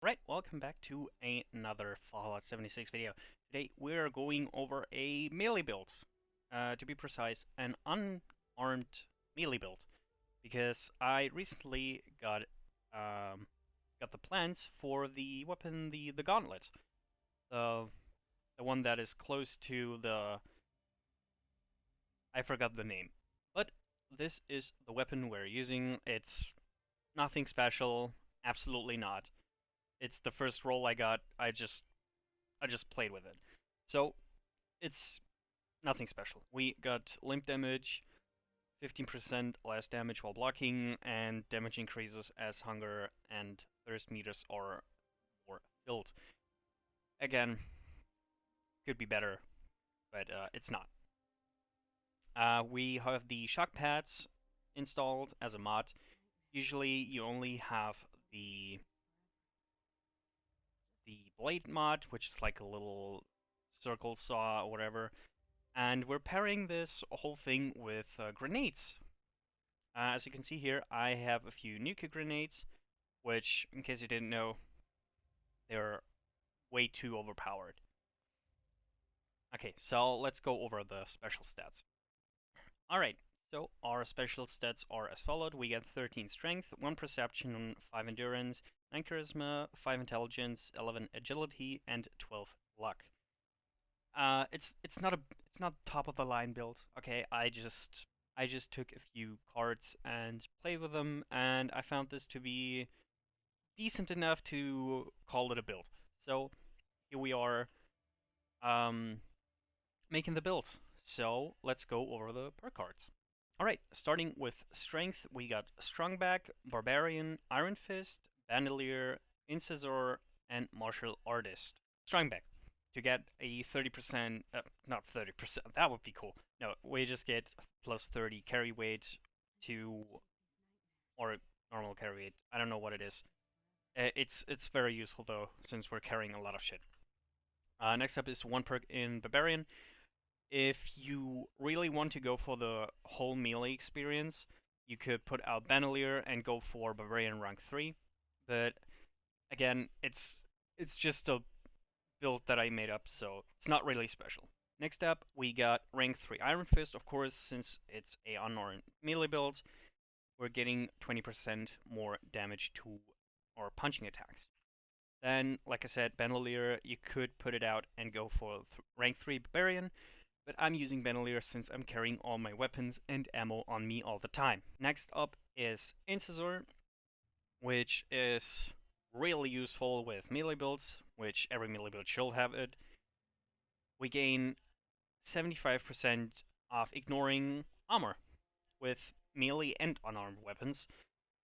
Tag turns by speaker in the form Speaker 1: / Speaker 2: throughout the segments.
Speaker 1: Right, welcome back to another Fallout 76 video. Today we're going over a melee build. To be precise, an unarmed melee build. Because I recently got the plans for the weapon, the gauntlet. The the one that is close to the... I forgot the name. But this is the weapon we're using. It's nothing special, absolutely not. It's the first roll I got. I just played with it. So it's nothing special. We got limp damage, 15% less damage while blocking, and damage increases as hunger and thirst meters are more filled. Again, could be better, but it's not. We have the shock pads installed as a mod. Usually you only have the blade mod, which is like a little circle saw or whatever, and we're pairing this whole thing with grenades. As you can see here, I have a few nuka grenades, which, in case you didn't know, they're way too overpowered. Okay, so let's go over the special stats. Alright, so our special stats are as followed. We get 13 strength, 1 perception, 5 endurance, 9 charisma, 5 intelligence, 11 agility, and 12 luck. It's not top of the line build. Okay, I just took a few cards and played with them, and I found this to be decent enough to call it a build. So here we are, um, making the build. So let's go over the perk cards. All right, starting with strength, we got Strongback, Barbarian, Iron Fist, Bandolier, Incisor, and Martial Artist. Strongback, to get a 30%, not 30%, that would be cool. No, we just get plus 30 carry weight to, or normal carry weight, I don't know what it is. It's very useful though, since we're carrying a lot of shit. Next up is one perk in Barbarian. If you really want to go for the whole melee experience, you could put out Bandolier and go for Barbarian rank 3. But again, it's just a build that I made up, so it's not really special. Next up, we got rank 3 Iron Fist. Of course, since it's a unarmed melee build, we're getting 20% more damage to our punching attacks. Then, like I said, Bandolier, you could put it out and go for rank 3 Barbarian, but I'm using Bandolier since I'm carrying all my weapons and ammo on me all the time. Next up is Incisor, which is really useful with melee builds, which every melee build should have it. We gain 75% of ignoring armor with melee and unarmed weapons.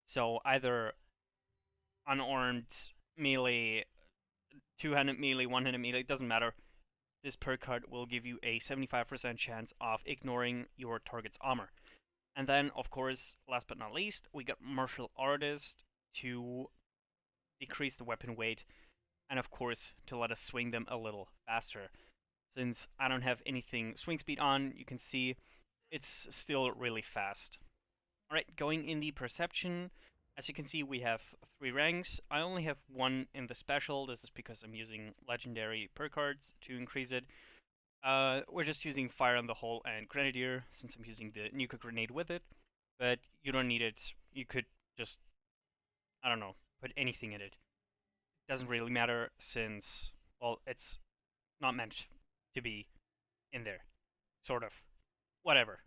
Speaker 1: So either unarmed melee, two-handed melee, one-handed melee, it doesn't matter. This perk card will give you a 75% chance of ignoring your target's armor. And then, of course, last but not least, we got Martial Artist to decrease the weapon weight, and of course, to let us swing them a little faster. Since I don't have anything swing speed on, you can see it's still really fast. Alright, going in the Perception, as you can see, we have 3 ranks. I only have 1 in the special. This is because I'm using legendary perk cards to increase it. We're just using Fire on the Hole and Grenadier, since I'm using the Nuka Grenade with it. But you don't need it. You could just, I don't know, put anything in it. Doesn't really matter, since, well, it's not meant to be in there. Sort of. Whatever.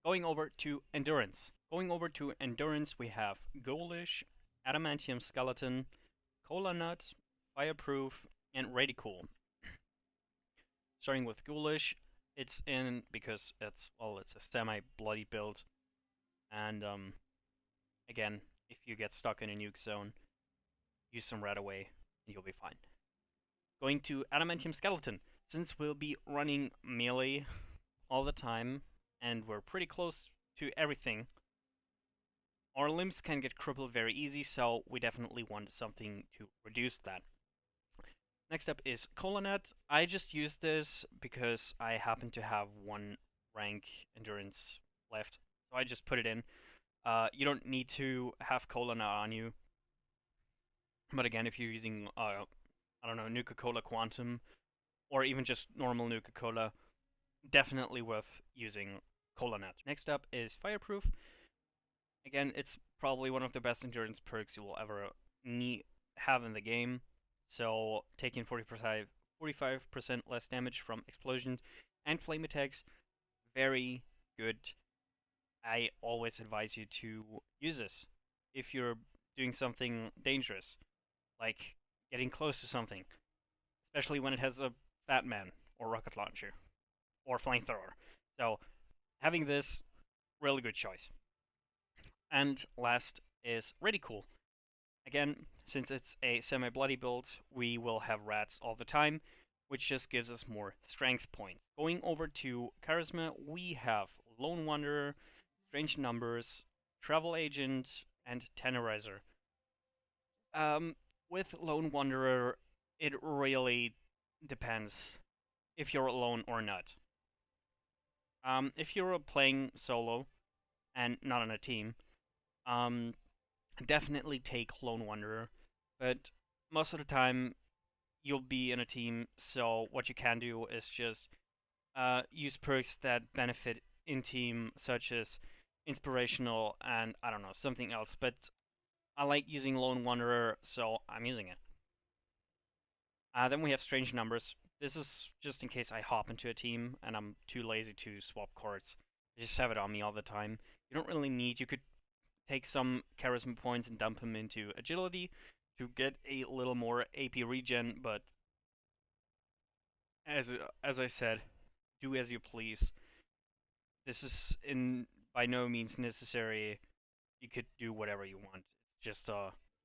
Speaker 1: Going over to Endurance. Going over to Endurance, we have Ghoulish, Adamantium Skeleton, Cola Nut, Fireproof, and Radicool. Starting with Ghoulish, it's in because it's a semi-bloody build, and again, if you get stuck in a nuke zone, use some red away, and you'll be fine. Going to Adamantium Skeleton, since we'll be running melee all the time, and we're pretty close to everything, our limbs can get crippled very easy, so we definitely want something to reduce that. Next up is Colonet. I just used this because I happen to have 1 rank endurance left, so I just put it in. You don't need to have Colonet on you. But again, if you're using, I don't know, Nuka-Cola Quantum, or even just normal Nuka-Cola, definitely worth using Cola Nut. Next up is Fireproof. Again, it's probably one of the best endurance perks you will ever need have in the game. So taking 45% less damage from explosions and flame attacks, very good. I always advise you to use this if you're doing something dangerous, like getting close to something, especially when it has a fat man or rocket launcher or flamethrower. So having this, really good choice. And last is Ready Cool. Again, since it's a semi-bloody build, we will have rats all the time, which just gives us more strength points. Going over to Charisma, we have Lone Wanderer, Strange Numbers, Travel Agent, and Tennerizer. With Lone Wanderer, it really depends if you're alone or not. If you're playing solo and not on a team, um, definitely take Lone Wanderer, but most of the time you'll be in a team, so what you can do is just use perks that benefit in team, such as inspirational and I don't know, something else, but I like using Lone Wanderer, so I'm using it. Then we have Strange Numbers. This is just in case I hop into a team and I'm too lazy to swap cards. I just have it on me all the time. You don't really need, you could take some charisma points and dump them into agility to get a little more AP regen, but as I said, do as you please. This is in by no means necessary. You could do whatever you want.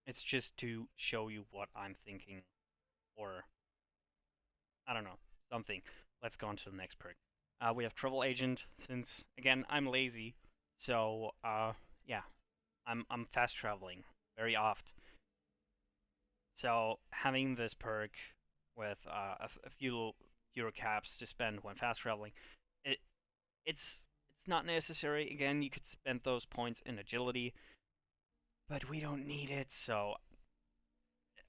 Speaker 1: It's just to show you what I'm thinking, or I don't know, something. Let's go on to the next perk. We have Travel Agent, since again I'm lazy, so yeah, I'm fast traveling very oft. So having this perk with a few fewer caps to spend when fast traveling, it it's not necessary. Again, you could spend those points in agility, but we don't need it. So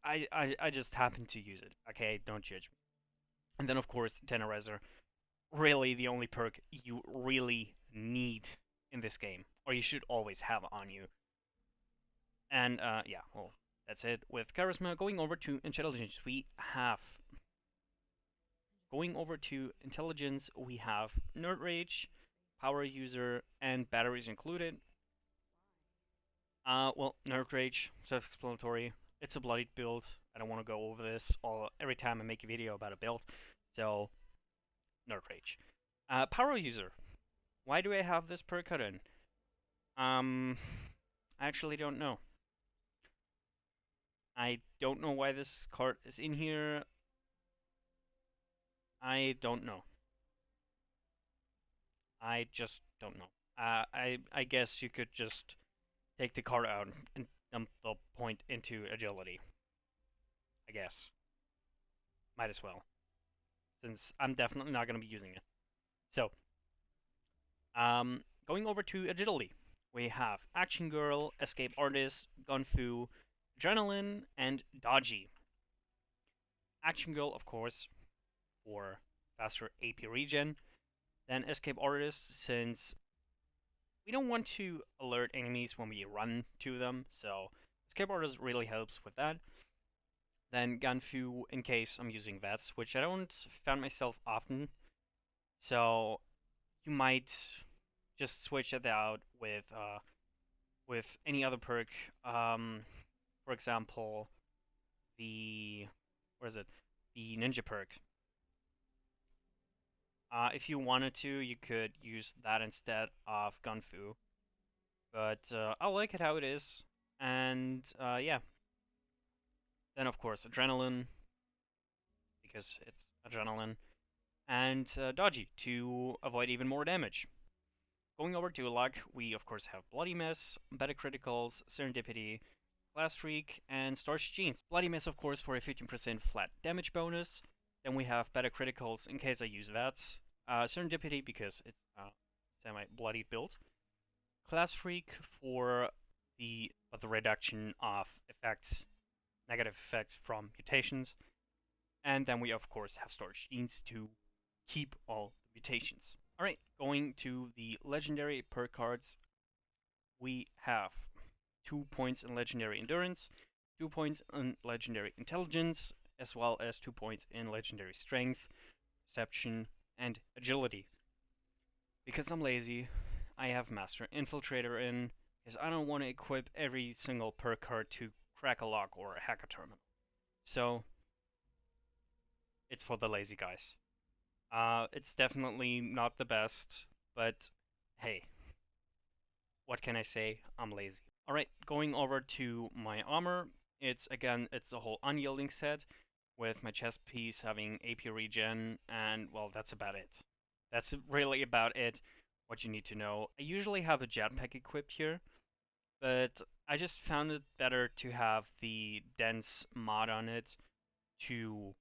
Speaker 1: I just happen to use it. Okay, don't judge me. And then of course Tennerizer, really the only perk you really need in this game, or you should always have on you. And yeah, well, that's it with Charisma. Going over to Intelligence, we have Nerd Rage, Power User, and Batteries included. Well, Nerd Rage, self-explanatory. It's a bloodied build. I don't want to go over this every time I make a video about a build. So, Nerd Rage. Power User. Why do I have this perk cut in? I actually don't know. I don't know why this card is in here. I don't know. I just don't know. I guess you could just take the card out and dump the point into agility. I guess. Might as well. Since I'm definitely not going to be using it. So, going over to agility. We have Action Girl, Escape Artist, Gunfu, Adrenaline, and Dodgy. Action Girl, of course, for faster AP regen. Then Escape Artist, since we don't want to alert enemies when we run to them, so Escape Artist really helps with that. Then Gunfu, in case I'm using Vets, which I don't find myself often, so you might just switch it out with any other perk. For example, the what is it? The Ninja perk. If you wanted to, you could use that instead of Gunfu. But I like it how it is. And yeah. Then, of course, Adrenaline, because it's Adrenaline. And Dodgy, to avoid even more damage. Going over to luck, we of course have Bloody Mess, Better Criticals, Serendipity, Class Streak, and Starch Jeans. Bloody Mess, of course, for a 15% flat damage bonus. Then we have Better Criticals in case I use VATS. Serendipity because it's a semi-bloody build. Class Freak for the reduction of effects negative effects from mutations. And then we, of course, have storage genes to keep all the mutations. Alright, going to the legendary perk cards, we have 2 points in legendary endurance, 2 points in legendary intelligence, as well as 2 points in legendary strength, perception, and agility. Because I'm lazy, I have Master Infiltrator in, because I don't want to equip every single perk card to crack a lock or hack a terminal. So, it's for the lazy guys. It's definitely not the best, but hey, what can I say? I'm lazy. Alright, going over to my armor, it's a whole unyielding set, with my chest piece having AP regen, and well, that's about it. That's really about it, what you need to know. I usually have a jetpack equipped here, but I just found it better to have the dense mod on it to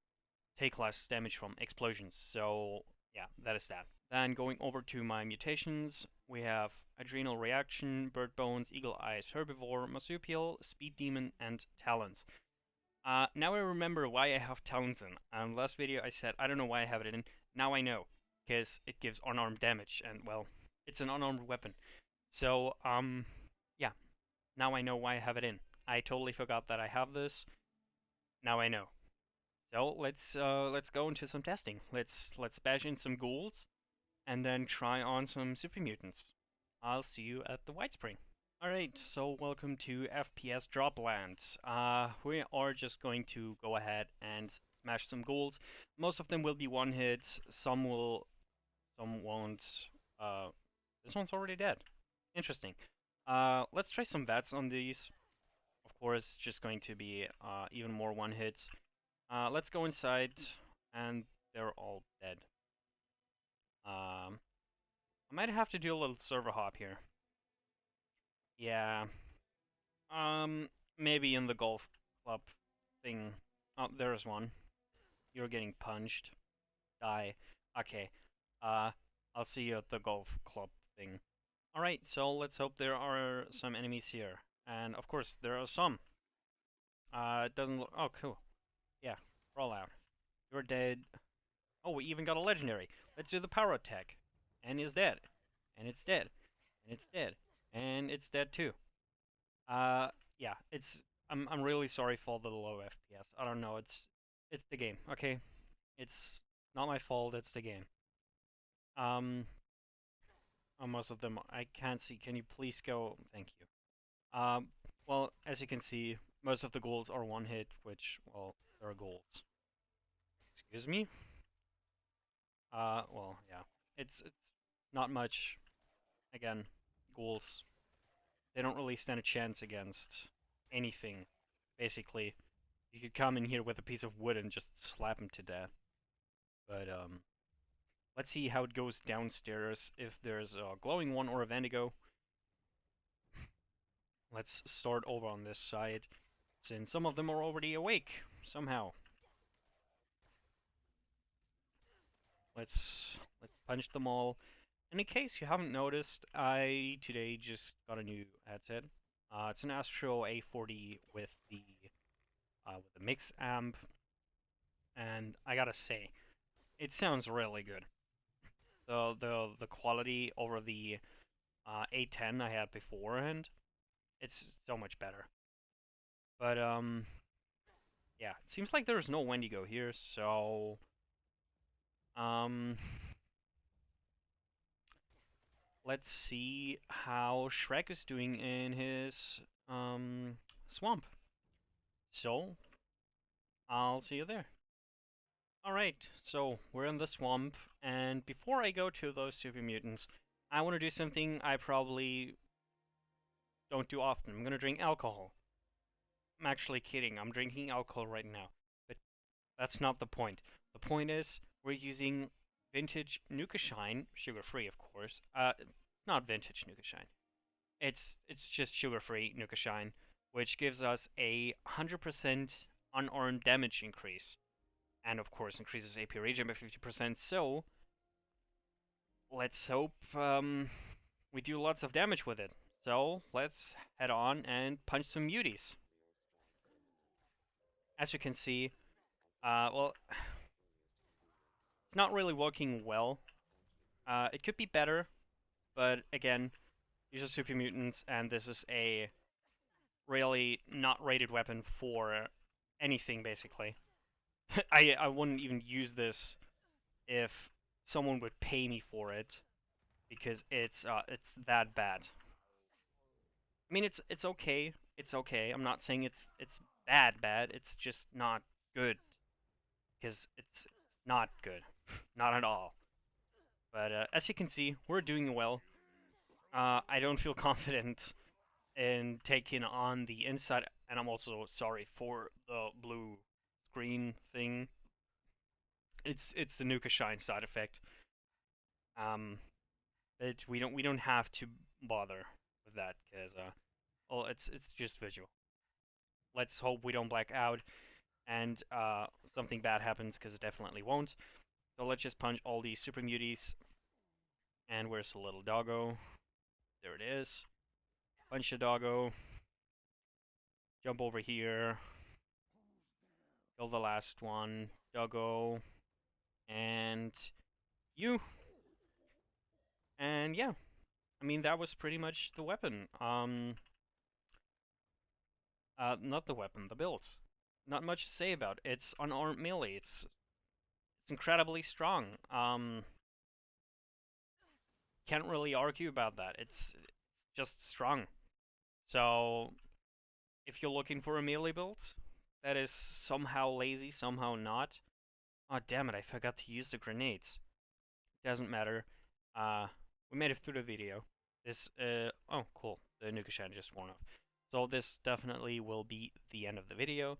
Speaker 1: take less damage from explosions. So yeah, that is that. Then going over to my mutations, we have Adrenal Reaction, Bird Bones, Eagle Eyes, Herbivore, Marsupial, Speed Demon, and Talons. Now I remember why I have Talons in. Last video I said I don't know why I have it in. Now I know, because it gives unarmed damage, and well, it's an unarmed weapon. So, yeah, now I know why I have it in. I totally forgot that I have this. Now I know. So let's go into some testing. Let's bash in some ghouls, and then try on some super mutants. I'll see you at the White Spring. Alright, so welcome to FPS Droplands. We are just going to go ahead and smash some ghouls. Most of them will be one hits, some won't. This one's already dead. Interesting. Let's try some VATs on these. Of course, just going to be even more one hits. Let's go inside, and they're all dead. I might have to do a little server hop here. Yeah. Maybe in the golf club thing. Oh, there's one. You're getting punched. Die. Okay. I'll see you at the golf club thing. Alright, so let's hope there are some enemies here. And of course, there are some. It doesn't look. Oh, cool. Yeah, roll out. You're dead. Oh, we even got a legendary. Let's do the power attack. And it's dead. And it's dead. And it's dead. And it's dead too. Yeah, I'm really sorry for the low FPS. I don't know, it's the game, okay? It's not my fault, it's the game. Um most of them I can't see. Can you please go? Thank you. Well, as you can see, most of the goals are one hit, which, well, they're goals. Excuse me? Well, yeah. It's not much. Again, ghouls. They don't really stand a chance against anything, basically. You could come in here with a piece of wood and just slap him to death. But, let's see how it goes downstairs, if there's a glowing one or a Vendigo. Let's start over on this side, since some of them are already awake, somehow. Let's punch them all. And in case you haven't noticed, I today just got a new headset. It's an Astro A40 with the mix amp, and I gotta say, it sounds really good. The quality over the A10 I had beforehand, it's so much better. But yeah, it seems like there's no Wendigo here, so um, let's see how Shrek is doing in his swamp. So I'll see you there. Alright, so we're in the swamp, and before I go to those super mutants, I want to do something I probably don't do often. I'm gonna drink alcohol. I'm actually kidding, I'm drinking alcohol right now. But that's not the point. The point is, we're using vintage Nuka Shine, sugar-free of course. Not vintage Nuka Shine. It's just sugar-free Nuka Shine, which gives us a 100% unarmed damage increase. And of course increases AP regen by 50%, so let's hope we do lots of damage with it. So let's head on and punch some muties. as you can see, well, it's not really working well. It could be better, but again, these are super mutants, and this is a really not rated weapon for anything, basically. I wouldn't even use this if someone would pay me for it, because it's that bad. I mean, it's okay. It's okay. I'm not saying it's bad. It's just not good, because it's not good, not at all. But as you can see, we're doing well. I don't feel confident in taking on the inside, and I'm also sorry for the blue screen thing. It's the Nuka Shine side effect. Um, we don't have to bother with that, because well, it's just visual. Let's hope we don't black out and something bad happens, because it definitely won't. So let's just punch all these super muties. And where's the little doggo? There it is. Punch the doggo. Jump over here. Kill the last one. Doggo. And you. And yeah. I mean, that was pretty much the weapon. Not the weapon, the build. Not much to say about it. It's unarmed melee. It's incredibly strong. Can't really argue about that. It's just strong. So, if you're looking for a melee build that is somehow lazy, somehow not. Oh, damn it, I forgot to use the grenades. Doesn't matter. Uh, we made it through the video. This, oh, cool. The Nukashan just worn off. So this definitely will be the end of the video.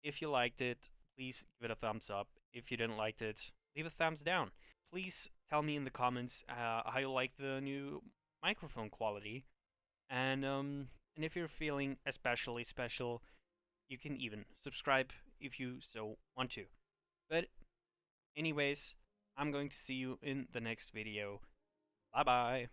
Speaker 1: If you liked it, please give it a thumbs up. If you didn't like it, leave a thumbs down. Please tell me in the comments how you like the new microphone quality. And if you're feeling especially special, you can even subscribe if you so want to. But anyways, I'm going to see you in the next video. Bye bye.